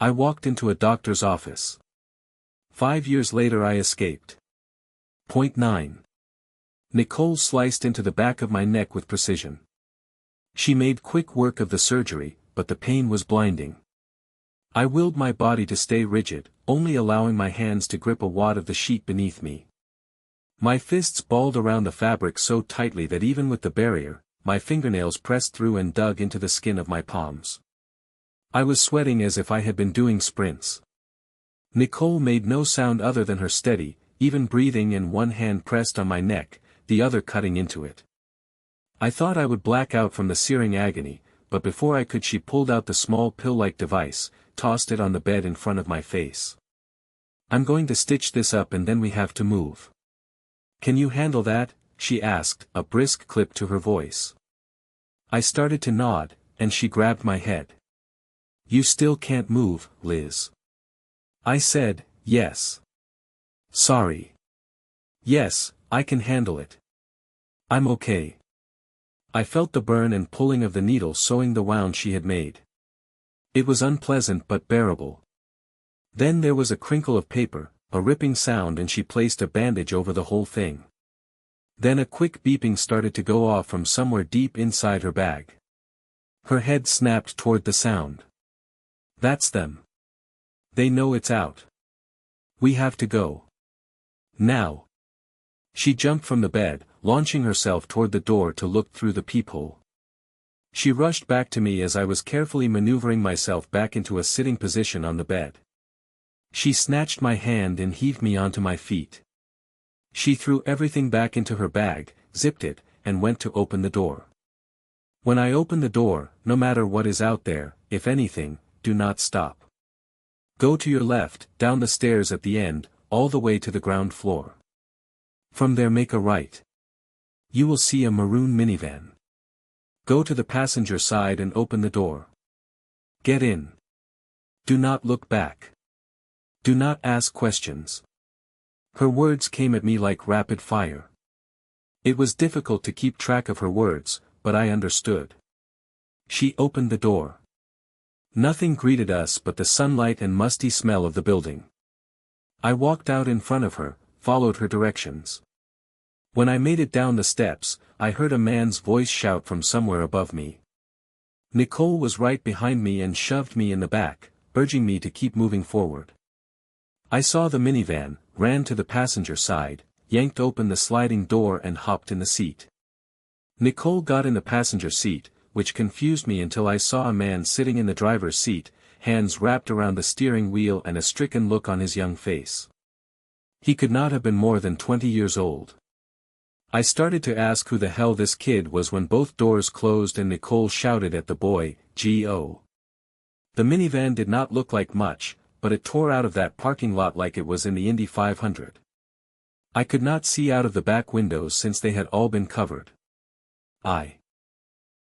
I walked into a doctor's office. 5 years later I escaped. Point 9. Nicole sliced into the back of my neck with precision. She made quick work of the surgery, but the pain was blinding. I willed my body to stay rigid, only allowing my hands to grip a wad of the sheet beneath me. My fists balled around the fabric so tightly that even with the barrier, my fingernails pressed through and dug into the skin of my palms. I was sweating as if I had been doing sprints. Nicole made no sound other than her steady, even breathing, and one hand pressed on my neck, the other cutting into it. I thought I would black out from the searing agony, but before I could she pulled out the small pill-like device, tossed it on the bed in front of my face. "I'm going to stitch this up and then we have to move. Can you handle that?" she asked, a brisk clip to her voice. I started to nod, and she grabbed my head. "You still can't move, Liz." I said, "Yes. Sorry. Yes, I can handle it. I'm okay." I felt the burn and pulling of the needle sewing the wound she had made. It was unpleasant but bearable. Then there was a crinkle of paper, a ripping sound, and she placed a bandage over the whole thing. Then a quick beeping started to go off from somewhere deep inside her bag. Her head snapped toward the sound. "That's them. They know it's out. We have to go. Now." She jumped from the bed, launching herself toward the door to look through the peephole. She rushed back to me as I was carefully maneuvering myself back into a sitting position on the bed. She snatched my hand and heaved me onto my feet. She threw everything back into her bag, zipped it, and went to open the door. When I open the door, no matter what is out there, if anything, do not stop. Go to your left, down the stairs at the end, all the way to the ground floor. From there make a right. You will see a maroon minivan. Go to the passenger side and open the door. Get in. Do not look back. Do not ask questions. Her words came at me like rapid fire. It was difficult to keep track of her words, but I understood. She opened the door. Nothing greeted us but the sunlight and musty smell of the building. I walked out in front of her, followed her directions. When I made it down the steps, I heard a man's voice shout from somewhere above me. Nicole was right behind me and shoved me in the back, urging me to keep moving forward. I saw the minivan, ran to the passenger side, yanked open the sliding door and hopped in the seat. Nicole got in the passenger seat, which confused me until I saw a man sitting in the driver's seat, hands wrapped around the steering wheel and a stricken look on his young face. He could not have been more than 20 years old. I started to ask who the hell this kid was when both doors closed and Nicole shouted at the boy, "G.O." The minivan did not look like much, but it tore out of that parking lot like it was in the Indy 500. I could not see out of the back windows since they had all been covered. I